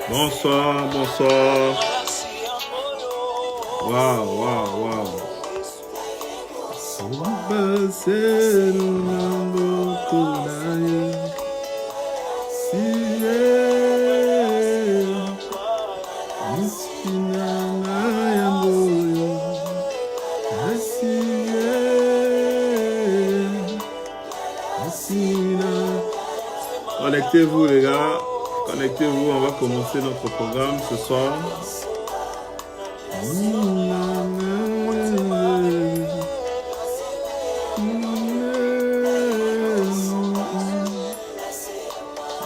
Bonsoir, bonsoir. Waouh, waouh, waouh. Connectez-vous les gars, connectez-vous, on va commencer notre programme ce soir.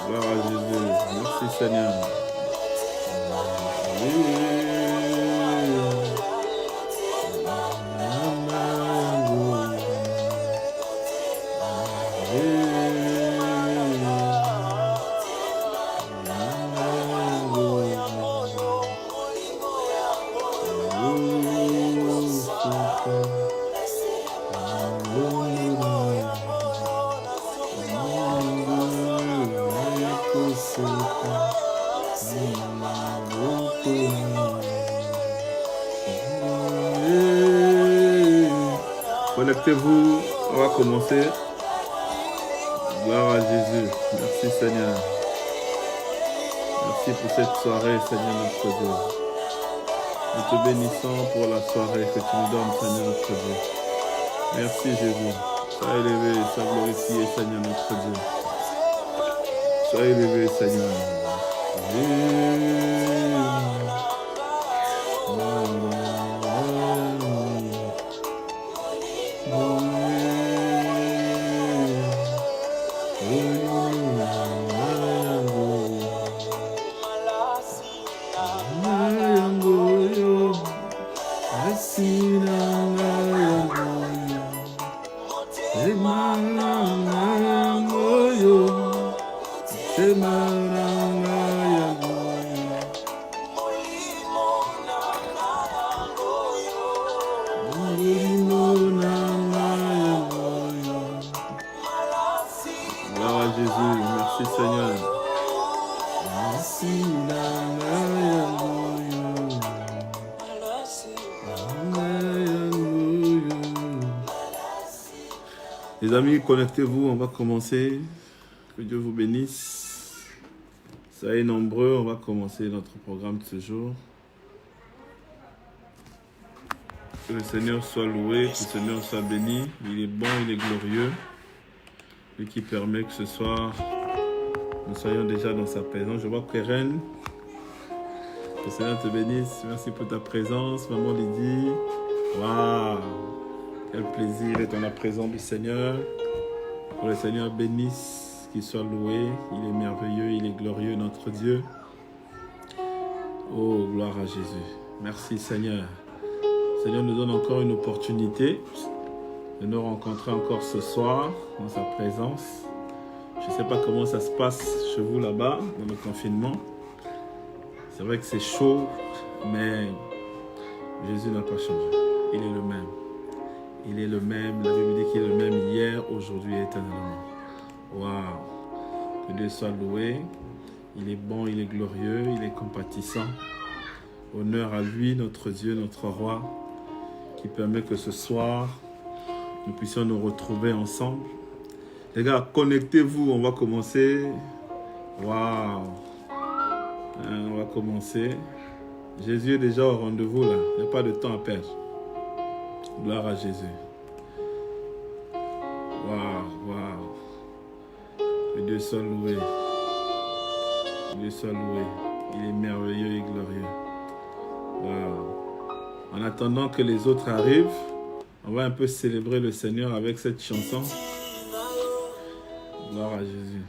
Gloire à Jésus, merci Seigneur. Connectez-vous, on va commencer. Gloire à Jésus. Merci Seigneur. Merci pour cette soirée, Seigneur notre Dieu. Nous te bénissons pour la soirée que tu nous donnes, Seigneur notre Dieu. Merci Jésus. Sois élevé, sois glorifié, Seigneur notre Dieu. Sois élevé, Seigneur. Les amis, connectez-vous, on va commencer. Que Dieu vous bénisse. Soyez nombreux, on va commencer notre programme de ce jour. Que le Seigneur soit loué, que le Seigneur soit béni. Il est bon, il est glorieux. Lui qui permet que ce soir, nous soyons déjà dans sa présence. Je vois Keren. Que le Seigneur te bénisse. Merci pour ta présence, Maman Lydie. Waouh! Quel plaisir est dans la présence du Seigneur. Que le Seigneur bénisse, qu'il soit loué. Il est merveilleux, il est glorieux, notre Dieu. Oh, gloire à Jésus. Merci Seigneur. Le Seigneur nous donne encore une opportunité de nous rencontrer encore ce soir dans sa présence. Je ne sais pas comment ça se passe chez vous là-bas, dans le confinement. C'est vrai que c'est chaud, mais Jésus n'a pas changé. Il est le même. Il est le même, la Bible dit qu'il est le même hier, aujourd'hui et éternellement. Waouh! Que Dieu soit loué. Il est bon, il est glorieux, il est compatissant. Honneur à lui, notre Dieu, notre roi, qui permet que ce soir, nous puissions nous retrouver ensemble. Les gars, connectez-vous, on va commencer. Waouh! On va commencer. Jésus est déjà au rendez-vous là, il n'y a pas de temps à perdre. Gloire à Jésus. Waouh, waouh. Que Dieu soit loué. Que Dieu soit loué. Il est merveilleux et glorieux. Waouh. En attendant que les autres arrivent, on va un peu célébrer le Seigneur avec cette chanson. Gloire à Jésus.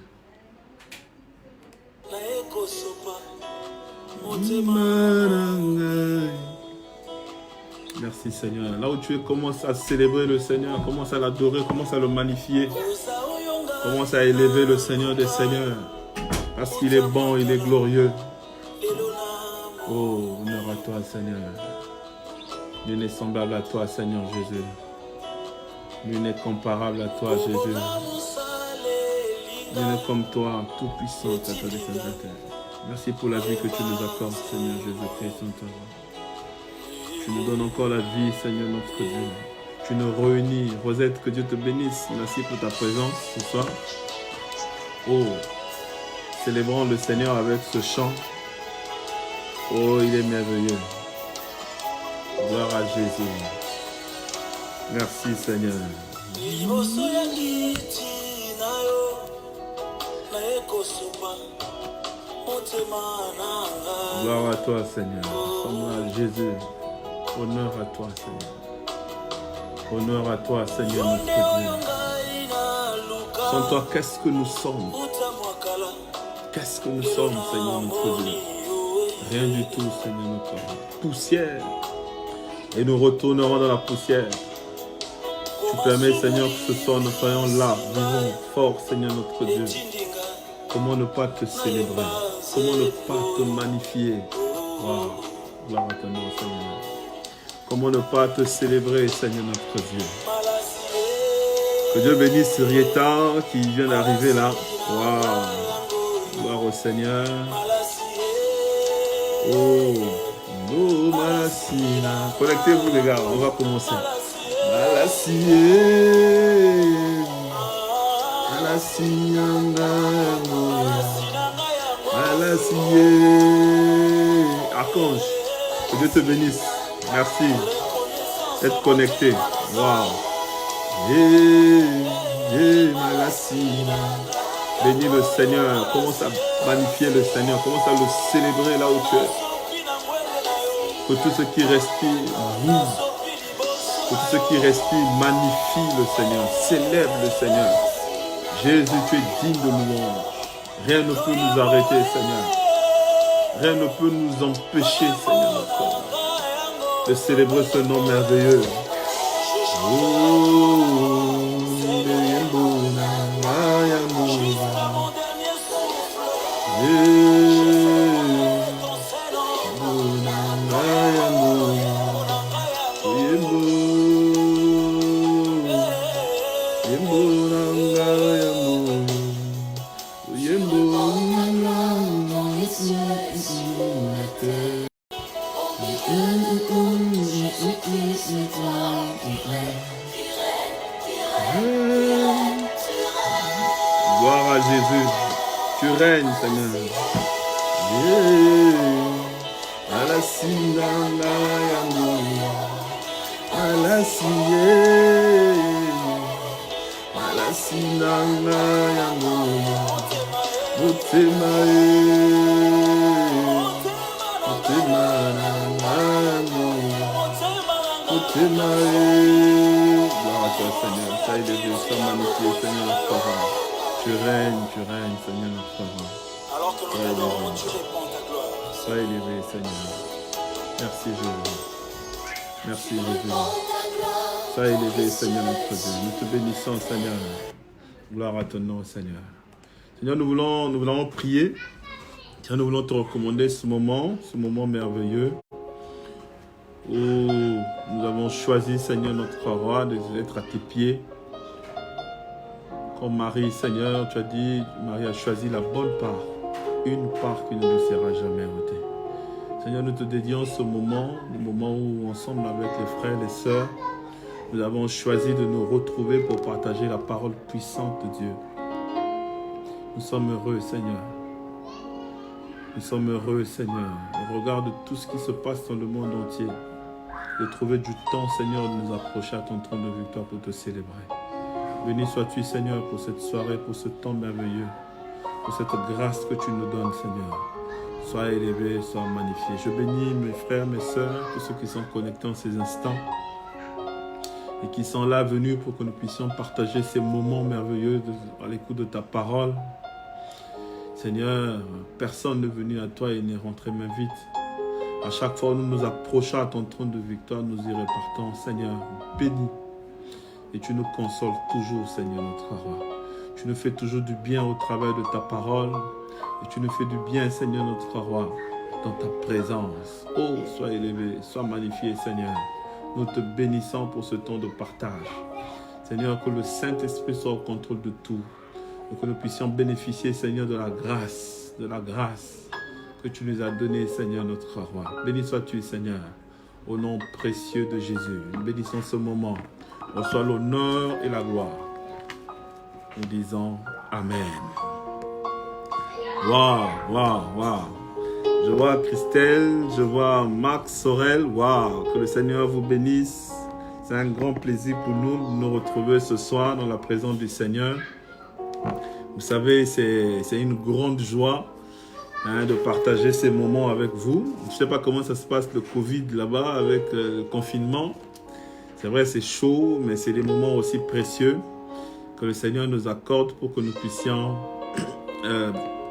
Merci Seigneur. Là où tu es, commence à célébrer le Seigneur, commence à l'adorer, commence à le magnifier. Commence à élever le Seigneur des Seigneurs. Parce qu'il est bon, il est glorieux. Oh, honneur à toi Seigneur. Nul n'est semblable à toi Seigneur Jésus. Nul n'est comparable à toi Jésus. Nul n'est comme toi, tout puissant, à ta terre. Merci pour la vie que tu nous accordes, Seigneur Jésus-Christ, en ta voix. Tu nous donnes encore la vie, Seigneur notre Dieu. Tu nous réunis. Rosette, que Dieu te bénisse. Merci pour ta présence ce soir. Oh, célébrons le Seigneur avec ce chant. Oh, il est merveilleux. Gloire à Jésus. Merci, Seigneur. Gloire à toi, Seigneur. Honneur à Jésus. Honneur à toi, Seigneur. Honneur à toi, Seigneur notre Dieu. Sans toi, qu'est-ce que nous sommes? Qu'est-ce que nous sommes, Seigneur notre Dieu? Rien du tout, Seigneur notre Dieu. Poussière. Et nous retournerons dans la poussière. Tu permets, Seigneur, que ce soir nous soyons là, vivons fort, Seigneur notre Dieu. Comment ne pas te célébrer? Comment ne pas te magnifier? Wow. Gloire à ton nom, Seigneur. Comment ne pas te célébrer, Seigneur notre Dieu? Que Dieu bénisse Rieta qui vient d'arriver là. Wow. Gloire au Seigneur. Oh, oh, Malassina. Connectez-vous les gars, on va commencer. Malassina. Malassina. Malassina. Archange, que Dieu te bénisse. Merci d'être connecté. Wow. Malassina. Bénis le Seigneur. Commence à magnifier le Seigneur. Commence à le célébrer là où tu es. Que tout ce qui respire vive. Que tout ce qui respire magnifie le Seigneur. Célèbre le Seigneur. Jésus, tu es digne de louange. Rien ne peut nous arrêter, Seigneur. Rien ne peut nous empêcher, Seigneur, notre Père, de célébrer ce nom merveilleux. Gloire à Jésus. Tu règnes, Seigneur. Gloire à toi, Seigneur. Sois élevé, sois magnifié, Seigneur notre Père. Tu règnes, Seigneur notre Père. Alors que nous t'adorons, tu réponds ta gloire. Sois élevé, Seigneur. Merci, Jésus. Merci, Jésus. Sois élevé, Seigneur notre Dieu. Nous te bénissons, Seigneur. Gloire à ton nom, Seigneur. Seigneur, nous voulons prier. Seigneur, nous voulons te recommander ce moment merveilleux où nous avons choisi, Seigneur, notre roi, d'être à tes pieds. Comme Marie, Seigneur, tu as dit, Marie a choisi la bonne part, une part qui ne lui sera jamais ôtée. Seigneur, nous te dédions ce moment, le moment où, ensemble avec les frères et les sœurs, nous avons choisi de nous retrouver pour partager la parole puissante de Dieu. Nous sommes heureux, Seigneur. Nous sommes heureux, Seigneur, au regard de tout ce qui se passe dans le monde entier, de trouver du temps, Seigneur, de nous approcher à ton trône de victoire pour te célébrer. Béni sois-tu, Seigneur, pour cette soirée, pour ce temps merveilleux, pour cette grâce que tu nous donnes, Seigneur. Sois élevé, sois magnifié. Je bénis mes frères, mes sœurs, tous ceux qui sont connectés en ces instants et qui sont là venus pour que nous puissions partager ces moments merveilleux à l'écoute de ta parole. Seigneur, personne n'est venu à toi et n'est rentré main vide. À chaque fois où nous nous approchons à ton trône de victoire, nous y repartons. Seigneur, bénis. Et tu nous consoles toujours, Seigneur, notre roi. Tu nous fais toujours du bien au travers de ta parole. Et tu nous fais du bien, Seigneur, notre roi, dans ta présence. Oh, sois élevé, sois magnifié, Seigneur. Nous te bénissons pour ce temps de partage. Seigneur, que le Saint-Esprit soit au contrôle de tout. Et que nous puissions bénéficier, Seigneur, de la grâce, que tu nous as donné, Seigneur, notre roi. Béni sois-tu, Seigneur, au nom précieux de Jésus. Nous bénissons ce moment. Reçois l'honneur et la gloire. Nous disons Amen. Waouh, waouh, waouh. Je vois Christelle, je vois Max Sorel. Waouh, que le Seigneur vous bénisse. C'est un grand plaisir pour nous de nous retrouver ce soir dans la présence du Seigneur. Vous savez, c'est une grande joie de partager ces moments avec vous. Je ne sais pas comment ça se passe, le Covid là-bas, avec le confinement. C'est vrai, c'est chaud, mais c'est des moments aussi précieux que le Seigneur nous accorde pour que nous puissions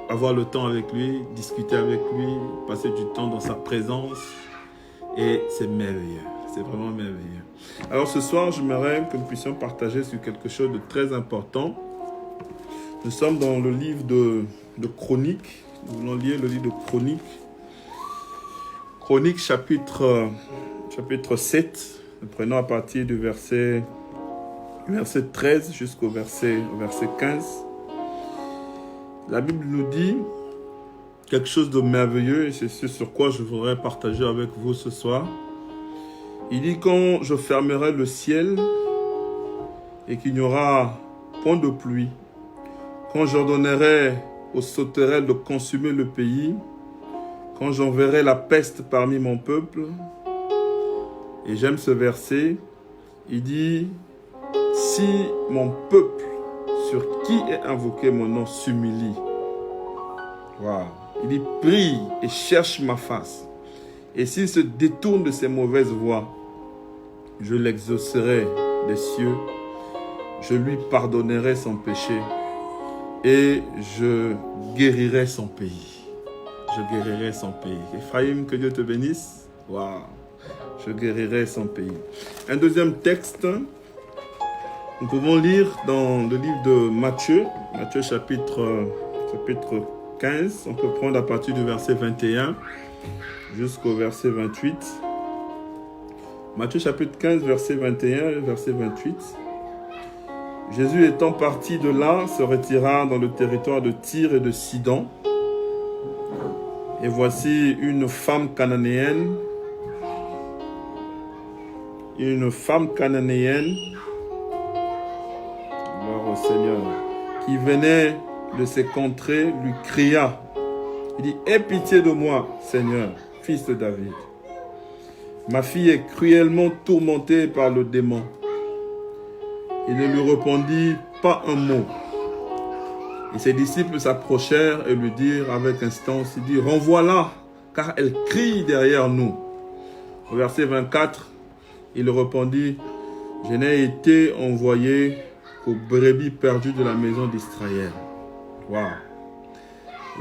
avoir le temps avec lui, discuter avec lui, passer du temps dans sa présence. Et c'est merveilleux, c'est vraiment merveilleux. Alors ce soir, j'aimerais que nous puissions partager sur quelque chose de très important. Nous sommes dans le livre de Chroniques. Nous voulons lire le livre de Chroniques. Chroniques chapitre 7. Nous prenons à partir du verset 13 jusqu'au verset 15. La Bible nous dit quelque chose de merveilleux et c'est ce sur quoi je voudrais partager avec vous ce soir. Il dit: quand je fermerai le ciel et qu'il n'y aura point de pluie, quand j'ordonnerai aux sauterelles de consumer le pays, quand j'enverrai la peste parmi mon peuple. Et j'aime ce verset, il dit: si mon peuple sur qui est invoqué mon nom s'humilie. Wow. Il dit: prie et cherche ma face. Et s'il se détourne de ses mauvaises voies, je l'exaucerai des cieux, je lui pardonnerai son péché et je guérirai son pays. Je guérirai son pays. Ephraïm, que Dieu te bénisse. Wow. Je guérirai son pays. Un deuxième texte, nous pouvons lire dans le livre de Matthieu, Matthieu chapitre 15. On peut prendre à partir du verset 21 jusqu'au verset 28. Matthieu chapitre 15, verset 21 et verset 28. Jésus étant parti de là, se retira dans le territoire de Tyr et de Sidon. Et voici une femme cananéenne, gloire au Seigneur, qui venait de ces contrées, lui cria. Il dit: aie pitié de moi, Seigneur, fils de David. Ma fille est cruellement tourmentée par le démon. Il ne lui répondit pas un mot. Et ses disciples s'approchèrent et lui dirent avec instance, il dit: renvoie-la, car elle crie derrière nous. Au verset 24, il répondit: je n'ai été envoyé qu'aux brebis perdues de la maison d'Israël. Wow.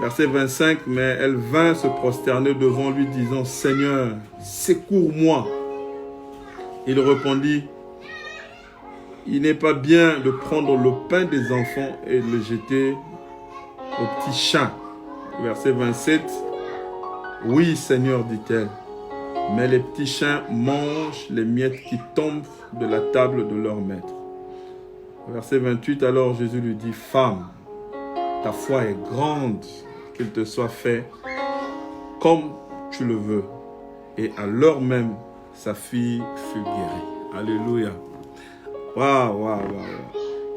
Verset 25, mais elle vint se prosterner devant lui, disant: Seigneur, secours-moi. Il répondit: il n'est pas bien de prendre le pain des enfants et de le jeter aux petits chiens. Verset 27, oui, Seigneur, dit-elle, mais les petits chiens mangent les miettes qui tombent de la table de leur maître. Verset 28, alors Jésus lui dit: femme, ta foi est grande, qu'il te soit fait comme tu le veux. Et à l'heure même, sa fille fut guérie. Alléluia. Waouh, waouh, waouh.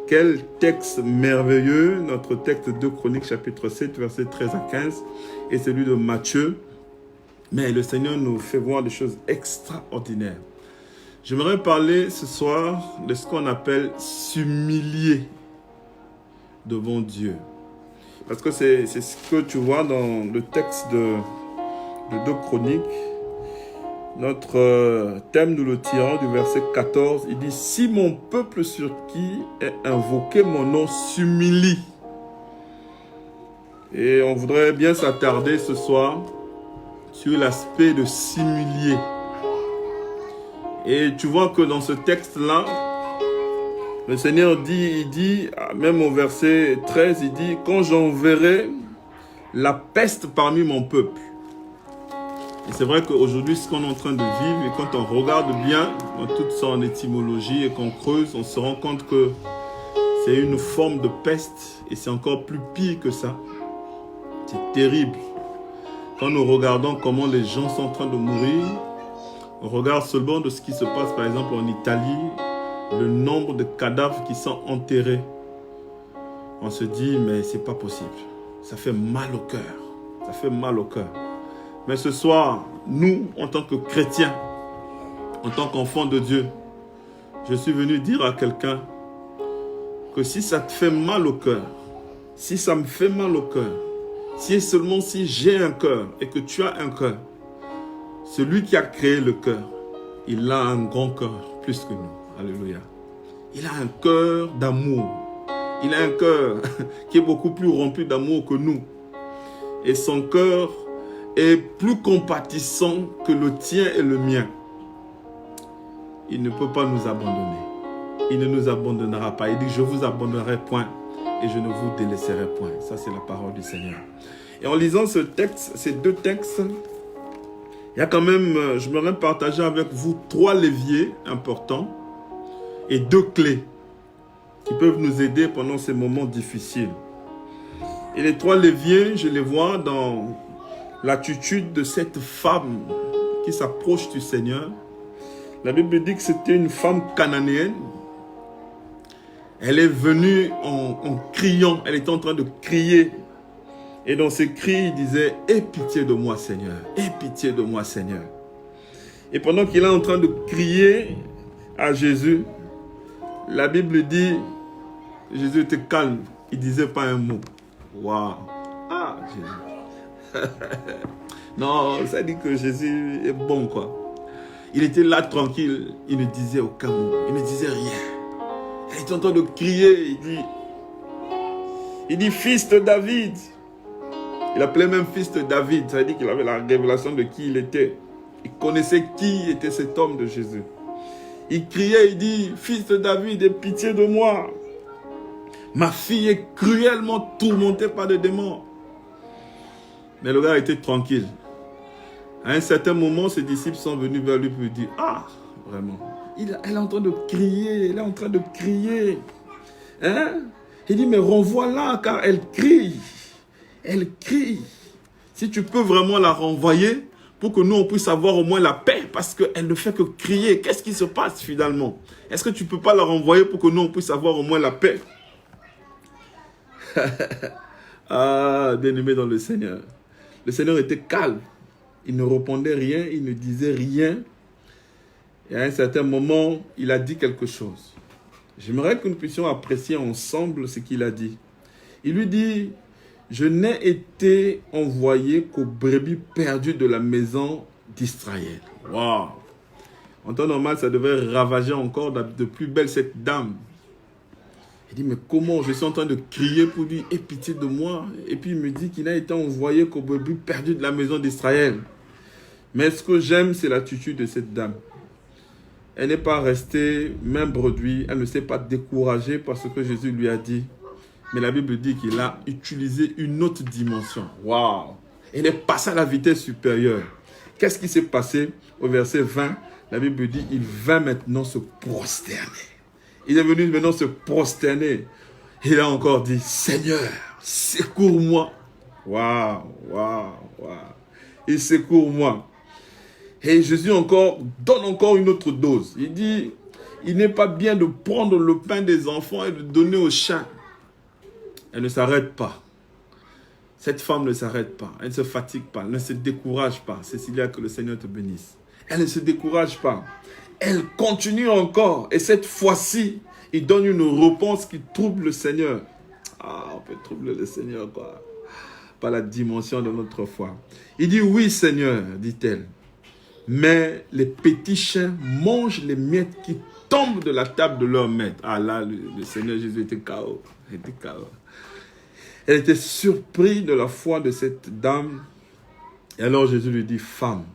Quel texte merveilleux. Notre texte de Chroniques chapitre 7, versets 13 à 15, et celui de Matthieu. Mais le Seigneur nous fait voir des choses extraordinaires. J'aimerais parler ce soir de ce qu'on appelle s'humilier devant Dieu. Parce que c'est ce que tu vois dans le texte de 2 Chroniques. Notre thème, nous le tirons du verset 14. Il dit: si mon peuple sur qui est invoqué mon nom s'humilie. Et on voudrait bien s'attarder ce soir sur l'aspect de s'humilier. Et tu vois que dans ce texte-là, le Seigneur dit, même au verset 13, il dit: quand j'enverrai la peste parmi mon peuple. Et c'est vrai qu'aujourd'hui, ce qu'on est en train de vivre, et quand on regarde bien dans toute son étymologie et qu'on creuse, on se rend compte que c'est une forme de peste et c'est encore plus pire que ça. C'est terrible. Quand nous regardons comment les gens sont en train de mourir, on regarde seulement de ce qui se passe par exemple en Italie, le nombre de cadavres qui sont enterrés. On se dit, mais c'est pas possible. Ça fait mal au cœur. Ça fait mal au cœur. Mais ce soir, nous, en tant que chrétiens, en tant qu'enfants de Dieu, je suis venu dire à quelqu'un que si ça te fait mal au cœur, si ça me fait mal au cœur, si et seulement si j'ai un cœur et que tu as un cœur, celui qui a créé le cœur, il a un grand cœur plus que nous. Alléluia. Il a un cœur d'amour. Il a un cœur qui est beaucoup plus rempli d'amour que nous. Et son cœur est plus compatissant que le tien et le mien. Il ne peut pas nous abandonner. Il ne nous abandonnera pas. Il dit, je vous abandonnerai point et je ne vous délaisserai point. Ça, c'est la parole du Seigneur. Et en lisant ce texte, ces deux textes, il y a quand même, je voudrais partager avec vous 3 leviers importants et 2 clés qui peuvent nous aider pendant ces moments difficiles. Et les 3 leviers, je les vois dans l'attitude de cette femme qui s'approche du Seigneur. La Bible dit que c'était une femme cananéenne. Elle est venue en criant, elle était en train de crier. Et dans ses cris, il disait, « Aie pitié de moi, Seigneur, aie pitié de moi, Seigneur. » Et pendant qu'il est en train de crier à Jésus, la Bible dit, Jésus était calme, il ne disait pas un mot. Waouh! Ah, Jésus! Non, ça dit que Jésus est bon, quoi. Il était là tranquille, il ne disait aucun mot, il ne disait rien. Elle était en train de crier, il dit, fils de David. Il appelait même fils de David, ça veut dire qu'il avait la révélation de qui il était. Il connaissait qui était cet homme de Jésus. Il criait, il dit, fils de David, aie pitié de moi. Ma fille est cruellement tourmentée par des démons. Mais le gars était tranquille. À un certain moment, ses disciples sont venus vers lui pour lui dire, ah, vraiment, elle est en train de crier, elle est en train de crier. Hein? Il dit, mais renvoie-la car elle crie. Elle crie. Si tu peux vraiment la renvoyer pour que nous, on puisse avoir au moins la paix parce qu'elle ne fait que crier. Qu'est-ce qui se passe finalement? Est-ce que tu ne peux pas la renvoyer pour que nous, on puisse avoir au moins la paix? Ah, bien-aimé dans le Seigneur. Le Seigneur était calme. Il ne répondait rien, il ne disait rien. Et à un certain moment, il a dit quelque chose. J'aimerais que nous puissions apprécier ensemble ce qu'il a dit. Il lui dit, je n'ai été envoyé qu'aux brebis perdues de la maison d'Israël. Waouh! En temps normal, ça devait ravager encore de plus belle cette dame. Il dit, mais comment? Je suis en train de crier pour lui, aie pitié de moi. Et puis il me dit qu'il n'a été envoyé qu'aux brebis perdues de la maison d'Israël. Mais ce que j'aime, c'est l'attitude de cette dame. Elle n'est pas restée main bredouille, elle ne s'est pas découragée par ce que Jésus lui a dit. Mais la Bible dit qu'il a utilisé une autre dimension. Waouh! Elle est passée à la vitesse supérieure. Qu'est-ce qui s'est passé? Au verset 20, la Bible dit il vint maintenant se prosterner. Il est venu maintenant se prosterner. Il a encore dit, Seigneur, secours-moi. Waouh, waouh, waouh. Il secours-moi. Et Jésus donne encore une autre dose. Il dit, il n'est pas bien de prendre le pain des enfants et de donner aux chiens. Elle ne s'arrête pas. Cette femme ne s'arrête pas. Elle ne se fatigue pas. Elle ne se décourage pas. Cécilia, que le Seigneur te bénisse. Elle ne se décourage pas. Elle continue encore. Et cette fois-ci, il donne une réponse qui trouble le Seigneur. Ah, on peut troubler le Seigneur, quoi. Par la dimension de notre foi. Il dit, oui, Seigneur, dit-elle. Mais les petits chiens mangent les miettes qui tombent de la table de leur maître. Ah là, le Seigneur Jésus était KO. Il était KO. Elle était surprise de la foi de cette dame. Et alors Jésus lui dit, femme,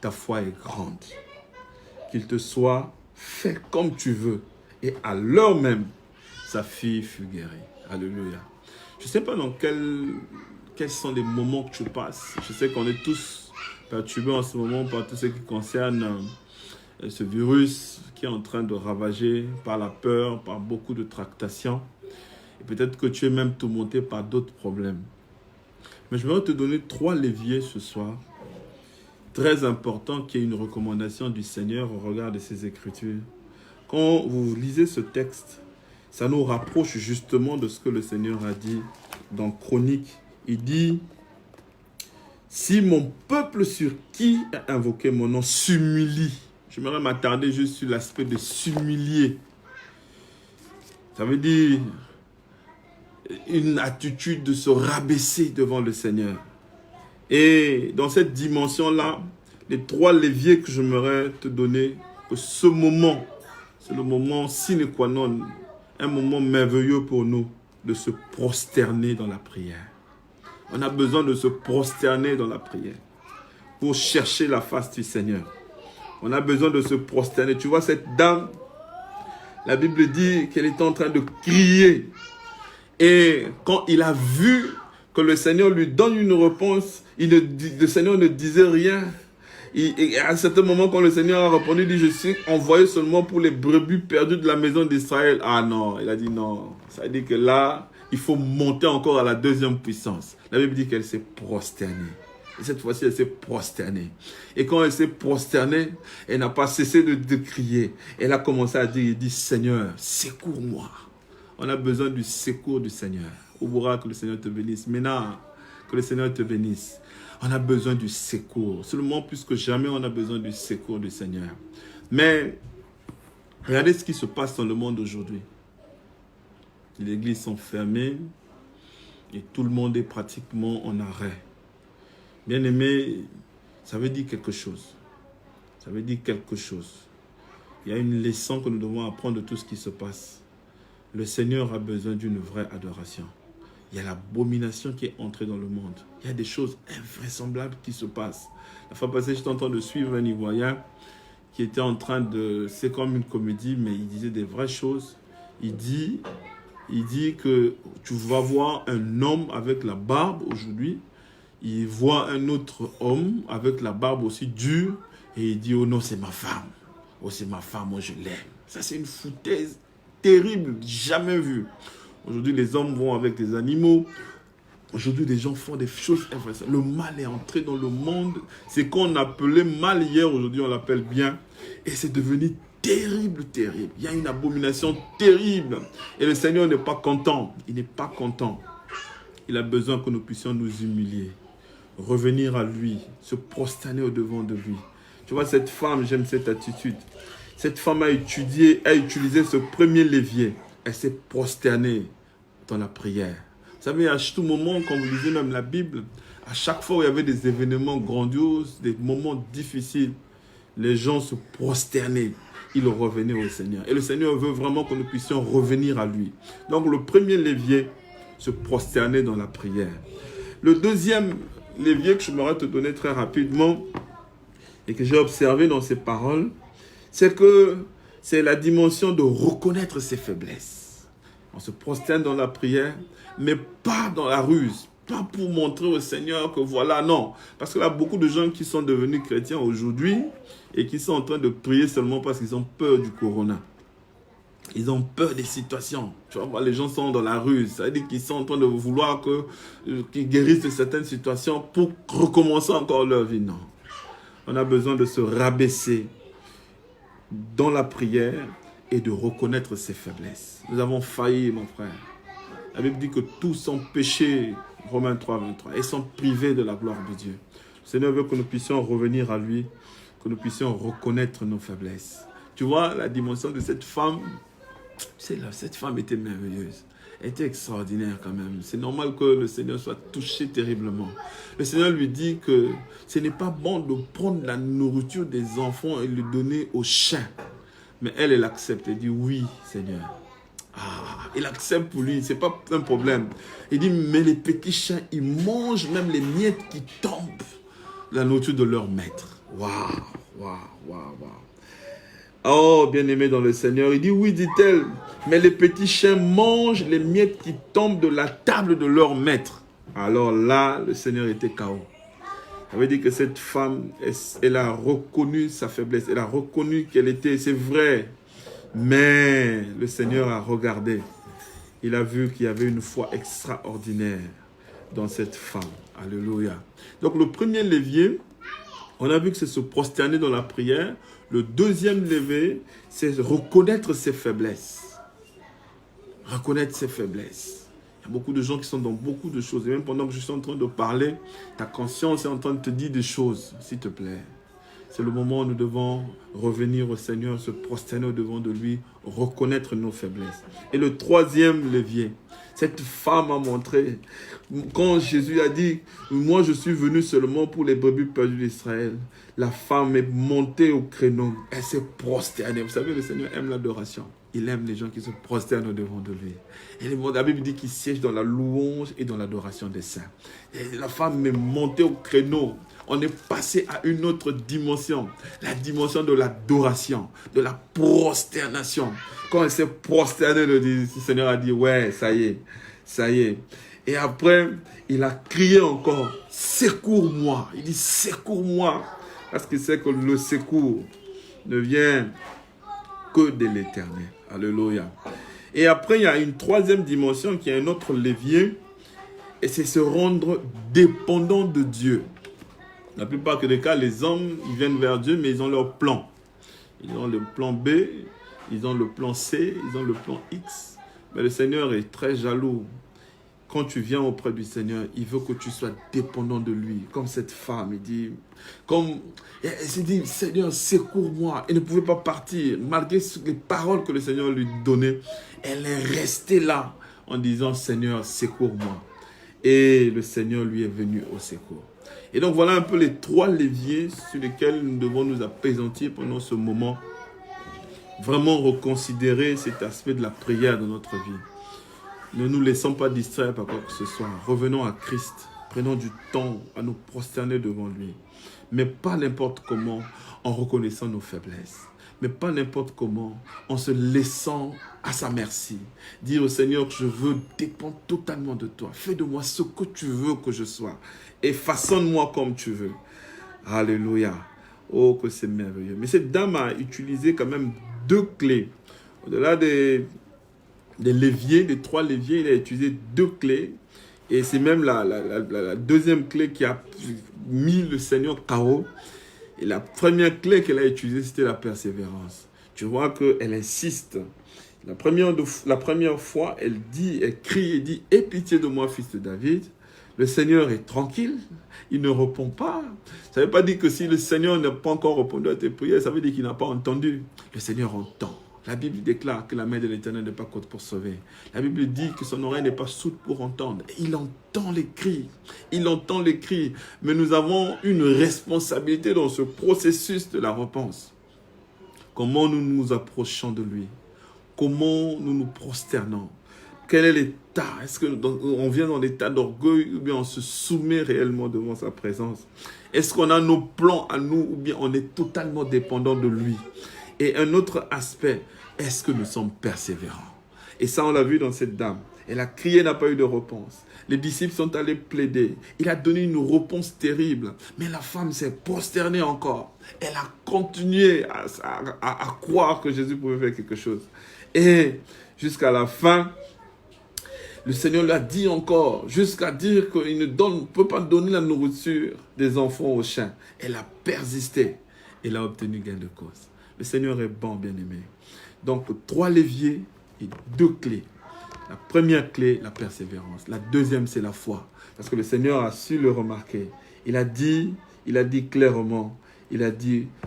ta foi est grande. Qu'il te soit fait comme tu veux. Et à l'heure même, sa fille fut guérie. Alléluia. Je ne sais pas dans quels sont les moments que tu passes. Je sais qu'on est tous perturbés en ce moment par tout ce qui concerne ce virus qui est en train de ravager par la peur, par beaucoup de tractations. Et peut-être que tu es même tourmenté par d'autres problèmes. Mais je vais te donner 3 leviers ce soir. Très important, qui est une recommandation du Seigneur au regard de ces Écritures. Quand vous lisez ce texte, ça nous rapproche justement de ce que le Seigneur a dit dans Chronique. Il dit, si mon peuple sur qui a invoqué mon nom s'humilie, j'aimerais m'attarder juste sur l'aspect de s'humilier. Ça veut dire une attitude de se rabaisser devant le Seigneur. Et dans cette dimension-là, les 3 leviers que j'aimerais te donner, que ce moment, c'est le moment sine qua non, un moment merveilleux pour nous, de se prosterner dans la prière. On a besoin de se prosterner dans la prière pour chercher la face du Seigneur. On a besoin de se prosterner. Tu vois, cette dame, la Bible dit qu'elle était en train de crier. Et quand il a vu que le Seigneur lui donne une réponse, le Seigneur ne disait rien. Et à un certain moment, quand le Seigneur a répondu, il dit, je suis envoyé seulement pour les brebis perdues de la maison d'Israël. Ah non, il a dit non. Ça veut dire que là, il faut monter encore à la 2e puissance. La Bible dit qu'elle s'est prosternée. Et cette fois-ci, elle s'est prosternée. Et quand elle s'est prosternée, elle n'a pas cessé de crier. Elle a commencé à dire, il dit, Seigneur, secours-moi. On a besoin du secours du Seigneur. Ouboura, que le Seigneur te bénisse. Maintenant, que le Seigneur te bénisse. On a besoin du secours. Seulement plus que jamais, on a besoin du secours du Seigneur. Mais, regardez ce qui se passe dans le monde aujourd'hui. Les églises sont fermées et tout le monde est pratiquement en arrêt. Bien aimé, ça veut dire quelque chose. Ça veut dire quelque chose. Il y a une leçon que nous devons apprendre de tout ce qui se passe. Le Seigneur a besoin d'une vraie adoration. Il y a l'abomination qui est entrée dans le monde. Il y a des choses invraisemblables qui se passent. La fois passée, j'étais en train de suivre un Ivoirien qui était en train de... C'est comme une comédie, mais il disait des vraies choses. Il dit que tu vas voir un homme avec la barbe aujourd'hui. Il voit un autre homme avec la barbe aussi dure. Et il dit, oh non, c'est ma femme. Oh, c'est ma femme, moi je l'aime. Ça, c'est une foutaise terrible, jamais vue. Aujourd'hui, les hommes vont avec des animaux. Aujourd'hui, les gens font des choses invraisemblables. Le mal est entré dans le monde. C'est qu'on appelait mal hier, aujourd'hui on l'appelle bien. Et c'est devenu terrible, terrible. Il y a une abomination terrible. Et le Seigneur n'est pas content. Il n'est pas content. Il a besoin que nous puissions nous humilier. Revenir à lui. Se prosterner au-devant de lui. Tu vois, cette femme, j'aime cette attitude. Cette femme a utilisé ce premier levier. Elle s'est prosternée dans la prière. Vous savez, à tout moment, quand vous lisez même la Bible, à chaque fois où il y avait des événements grandioses, des moments difficiles, les gens se prosternaient. Ils revenaient au Seigneur. Et le Seigneur veut vraiment que nous puissions revenir à lui. Donc le premier levier, se prosterner dans la prière. Le deuxième levier que je m'aurais te donner très rapidement, et que j'ai observé dans ces paroles, c'est que c'est la dimension de reconnaître ses faiblesses. On se prosterne dans la prière, mais pas dans la ruse. Pas pour montrer au Seigneur que voilà, non. Parce qu'il y a beaucoup de gens qui sont devenus chrétiens aujourd'hui et qui sont en train de prier seulement parce qu'ils ont peur du corona. Ils ont peur des situations. Tu vois, les gens sont dans la ruse. Ça veut dire qu'ils sont en train de vouloir qu'ils guérissent de certaines situations pour recommencer encore leur vie. Non. On a besoin de se rabaisser dans la prière et de reconnaître ses faiblesses. Nous avons failli, mon frère. La Bible dit que tous ont péché, Romains 3, 23, et sont privés de la gloire de Dieu. Le Seigneur veut que nous puissions revenir à lui, que nous puissions reconnaître nos faiblesses. Tu vois, la dimension de cette femme, cette femme était merveilleuse. Elle était extraordinaire quand même. C'est normal que le Seigneur soit touché terriblement. Le Seigneur lui dit que ce n'est pas bon de prendre la nourriture des enfants et le donner aux chiens. Mais elle accepte. Elle dit oui, Seigneur. Il accepte pour lui, ce n'est pas un problème. Il dit, mais les petits chiens, ils mangent même les miettes qui tombent de la nourriture de leur maître. Waouh. Oh, bien-aimé dans le Seigneur, il dit, oui, dit-elle, mais les petits chiens mangent les miettes qui tombent de la table de leur maître. Alors là, le Seigneur était KO. Ça veut dire que cette femme, elle a reconnu sa faiblesse, elle a reconnu qu'elle était, c'est vrai, mais le Seigneur a regardé. Il a vu qu'il y avait une foi extraordinaire dans cette femme. Alléluia. Donc le premier levier, on a vu que c'est se prosterner dans la prière. Le deuxième levier, c'est reconnaître ses faiblesses. Reconnaître ses faiblesses. Il y a beaucoup de gens qui sont dans beaucoup de choses. Et même pendant que je suis en train de parler, ta conscience est en train de te dire des choses, s'il te plaît. C'est le moment où nous devons revenir au Seigneur, se prosterner au-devant de lui, reconnaître nos faiblesses. Et le troisième levier, cette femme a montré, quand Jésus a dit, moi je suis venu seulement pour les brebis perdues d'Israël, la femme est montée au créneau, elle s'est prosternée. Vous savez, le Seigneur aime l'adoration. Il aime les gens qui se prosternent au-devant de lui. Et la Bible dit qu'il siège dans la louange et dans l'adoration des saints. Et la femme est montée au créneau. On est passé à une autre dimension. La dimension de l'adoration, de la prosternation. Quand elle s'est prosternée, le Seigneur a dit, ouais, ça y est, ça y est. Et après, il a crié encore, secours-moi. Il dit, secours-moi. Parce qu'il sait que le secours ne vient que de l'Éternel. Alléluia. Et après, il y a une troisième dimension qui est un autre levier. Et c'est se rendre dépendant de Dieu. La plupart des cas, les hommes, ils viennent vers Dieu, mais ils ont leur plan. Ils ont le plan B, ils ont le plan C, ils ont le plan X. Mais le Seigneur est très jaloux. Quand tu viens auprès du Seigneur, il veut que tu sois dépendant de lui. Comme cette femme, elle s'est dit, Seigneur, secours-moi. Elle ne pouvait pas partir. Malgré les paroles que le Seigneur lui donnait, elle est restée là en disant, Seigneur, secours-moi. Et le Seigneur lui est venu au secours. Et donc voilà un peu les trois leviers sur lesquels nous devons nous appesantir pendant ce moment. Vraiment reconsidérer cet aspect de la prière dans notre vie. Ne nous laissons pas distraire par quoi que ce soit. Revenons à Christ. Prenons du temps à nous prosterner devant lui. Mais pas n'importe comment, en reconnaissant nos faiblesses. Mais pas n'importe comment, en se laissant à sa merci. Dire au Seigneur, je veux dépendre totalement de toi. Fais de moi ce que tu veux que je sois. Et façonne-moi comme tu veux. Alléluia. Oh, que c'est merveilleux. Mais cette dame a utilisé quand même deux clés. Au-delà des leviers, des trois leviers, il a utilisé deux clés. Et c'est même la deuxième clé qui a mis le Seigneur KO. Et la première clé qu'elle a utilisée, c'était la persévérance. Tu vois qu'elle insiste. La première fois, elle crie et dit, « Aie pitié de moi, fils de David ». Le Seigneur est tranquille, il ne répond pas. Ça ne veut pas dire que si le Seigneur n'a pas encore répondu à tes prières, ça veut dire qu'il n'a pas entendu. Le Seigneur entend. La Bible déclare que la main de l'Éternel n'est pas courte pour sauver. La Bible dit que son oreille n'est pas sourde pour entendre. Il entend les cris. Il entend les cris. Mais nous avons une responsabilité dans ce processus de la réponse. Comment nous nous approchons de lui? Comment nous nous prosternons? Quel est l'état? Est-ce qu'on vient dans l'état d'orgueil ou bien on se soumet réellement devant sa présence? Est-ce qu'on a nos plans à nous ou bien on est totalement dépendant de lui? Et un autre aspect, est-ce que nous sommes persévérants? Et ça, on l'a vu dans cette dame. Elle a crié, n'a pas eu de réponse. Les disciples sont allés plaider. Il a donné une réponse terrible. Mais la femme s'est prosternée encore. Elle a continué à croire que Jésus pouvait faire quelque chose. Et jusqu'à la fin, le Seigneur l'a dit encore, jusqu'à dire qu'il ne peut pas donner la nourriture des enfants aux chiens. Elle a persisté. Elle a obtenu gain de cause. Le Seigneur est bon, bien-aimé. Donc, trois leviers et deux clés. La première clé, la persévérance. La deuxième, c'est la foi. Parce que le Seigneur a su le remarquer. Il a dit clairement,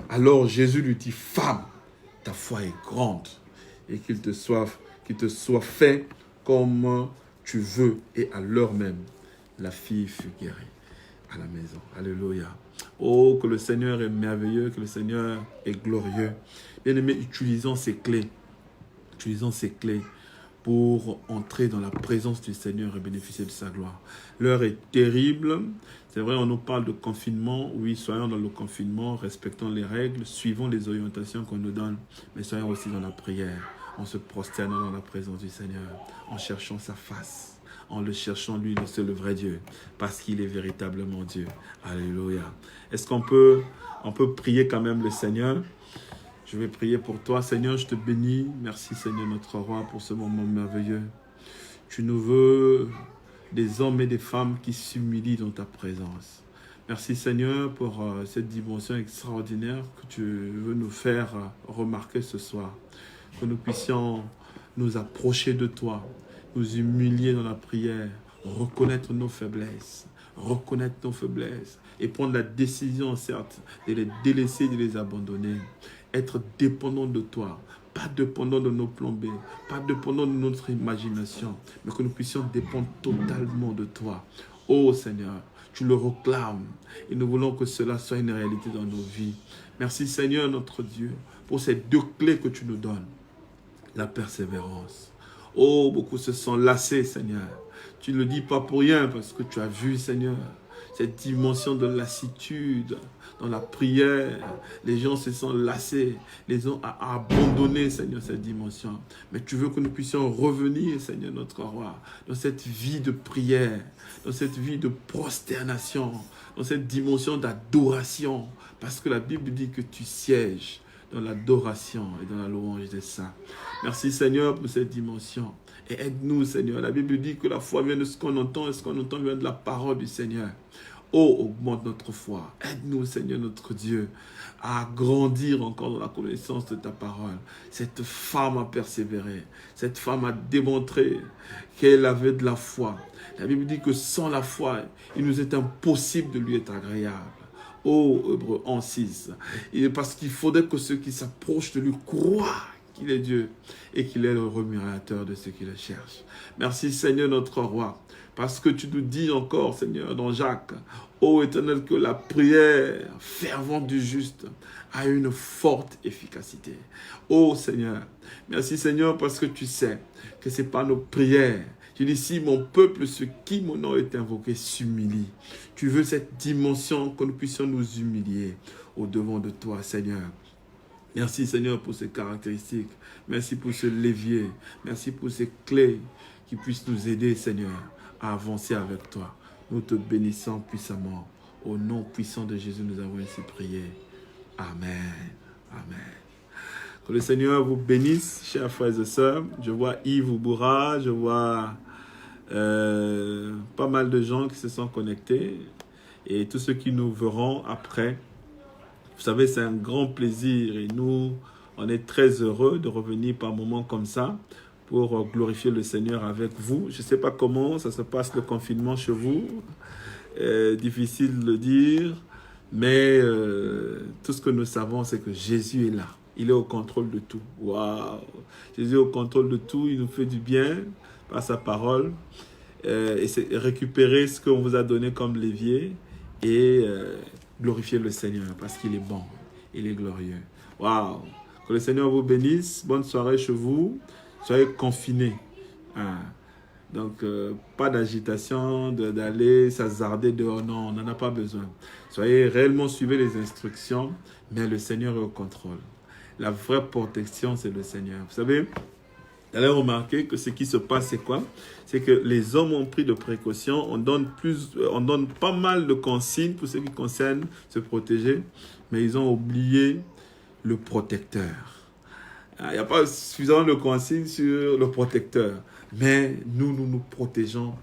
alors Jésus lui dit, femme, ta foi est grande. Et qu'il te soit fait comme tu veux. Et à l'heure même, la fille fut guérie à la maison. Alléluia. Oh, que le Seigneur est merveilleux, que le Seigneur est glorieux. Bien-aimés, utilisons ces clés. Utilisons ces clés pour entrer dans la présence du Seigneur et bénéficier de sa gloire. L'heure est terrible. C'est vrai, on nous parle de confinement. Oui, soyons dans le confinement, respectons les règles, suivons les orientations qu'on nous donne, mais soyons aussi dans la prière, en se prosternant dans la présence du Seigneur, en cherchant sa face, en le cherchant lui, le seul vrai Dieu, parce qu'il est véritablement Dieu. Alléluia. Est-ce qu'on peut prier quand même le Seigneur? Je vais prier pour toi. Seigneur, je te bénis. Merci Seigneur notre roi pour ce moment merveilleux. Tu nous veux des hommes et des femmes qui s'humilient dans ta présence. Merci Seigneur pour cette dimension extraordinaire que tu veux nous faire remarquer ce soir. Que nous puissions nous approcher de toi, nous humilier dans la prière, reconnaître nos faiblesses et prendre la décision, certes, de les délaisser, de les abandonner. Être dépendant de toi, pas dépendant de nos plans B, pas dépendant de notre imagination, mais que nous puissions dépendre totalement de toi. Oh Seigneur, tu le réclames et nous voulons que cela soit une réalité dans nos vies. Merci Seigneur notre Dieu pour ces deux clés que tu nous donnes. La persévérance. Oh, beaucoup se sont lassés, Seigneur. Tu ne le dis pas pour rien parce que tu as vu, Seigneur, cette dimension de lassitude dans la prière. Les gens se sont lassés, les ont abandonné, Seigneur, cette dimension. Mais tu veux que nous puissions revenir, Seigneur, notre roi, dans cette vie de prière, dans cette vie de prosternation, dans cette dimension d'adoration. Parce que la Bible dit que tu sièges dans l'adoration et dans la louange des saints. Merci Seigneur pour cette dimension. Et aide-nous Seigneur. La Bible dit que la foi vient de ce qu'on entend et ce qu'on entend vient de la parole du Seigneur. Oh, augmente notre foi. Aide-nous Seigneur notre Dieu à grandir encore dans la connaissance de ta parole. Cette femme a persévéré. Cette femme a démontré qu'elle avait de la foi. La Bible dit que sans la foi, il nous est impossible de lui être agréable. Oh, Hébreux 11:6. Parce qu'il faudrait que ceux qui s'approchent de lui croient qu'il est Dieu et qu'il est le rémunérateur de ceux qui le cherchent. Merci Seigneur notre roi, parce que tu nous dis encore Seigneur dans Jacques, ô Éternel, que la prière fervente du juste a une forte efficacité. Oh Seigneur, merci Seigneur parce que tu sais que ce n'est pas nos prières. Tu dis, si mon peuple, ceux qui mon nom est invoqué, s'humilie. Tu veux cette dimension que nous puissions nous humilier au-devant de toi, Seigneur. Merci, Seigneur, pour ces caractéristiques. Merci pour ce levier. Merci pour ces clés qui puissent nous aider, Seigneur, à avancer avec toi. Nous te bénissons puissamment. Au nom puissant de Jésus, nous avons ainsi prié. Amen. Amen. Que le Seigneur vous bénisse, chers frères et sœurs. Je vois Yves Ouboura, je vois pas mal de gens qui se sont connectés et tous ceux qui nous verront après. Vous savez, c'est un grand plaisir et nous, on est très heureux de revenir par moments comme ça pour glorifier le Seigneur avec vous. Je ne sais pas comment ça se passe le confinement chez vous, difficile de le dire, mais tout ce que nous savons, c'est que Jésus est là. Il est au contrôle de tout. Waouh! Jésus est au contrôle de tout. Il nous fait du bien par sa parole. Et c'est récupérer ce qu'on vous a donné comme levier et glorifier le Seigneur parce qu'il est bon. Il est glorieux. Waouh! Que le Seigneur vous bénisse. Bonne soirée chez vous. Soyez confinés. Hein. Donc, pas d'agitation, d'aller s'hasarder dehors. Non, on n'en a pas besoin. Soyez réellement, suivez les instructions, mais le Seigneur est au contrôle. La vraie protection, c'est le Seigneur. Vous savez, vous allez remarquer que ce qui se passe, c'est quoi? C'est que les hommes ont pris de précautions. On donne pas mal de consignes pour ce qui concerne se protéger, mais ils ont oublié le protecteur. Il n'y a pas suffisamment de consignes sur le protecteur. Mais nous protégeons.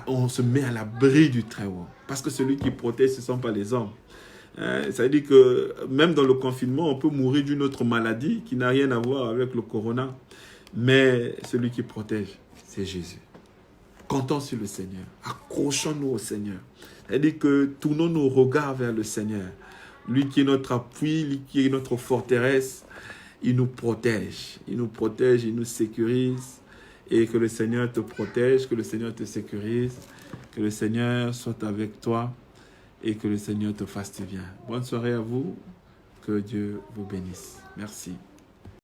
On se met à l'abri du Très-Haut. Parce que celui qui protège, ce ne sont pas les hommes. Ça veut dire que même dans le confinement, on peut mourir d'une autre maladie qui n'a rien à voir avec le corona. Mais celui qui protège, c'est Jésus. Comptons sur le Seigneur. Accrochons-nous au Seigneur. Ça veut dire que tournons nos regards vers le Seigneur. Lui qui est notre appui, lui qui est notre forteresse, il nous protège. Il nous protège, il nous sécurise. Et que le Seigneur te protège, que le Seigneur te sécurise, que le Seigneur soit avec toi. Et que le Seigneur te fasse du bien. Bonne soirée à vous. Que Dieu vous bénisse. Merci.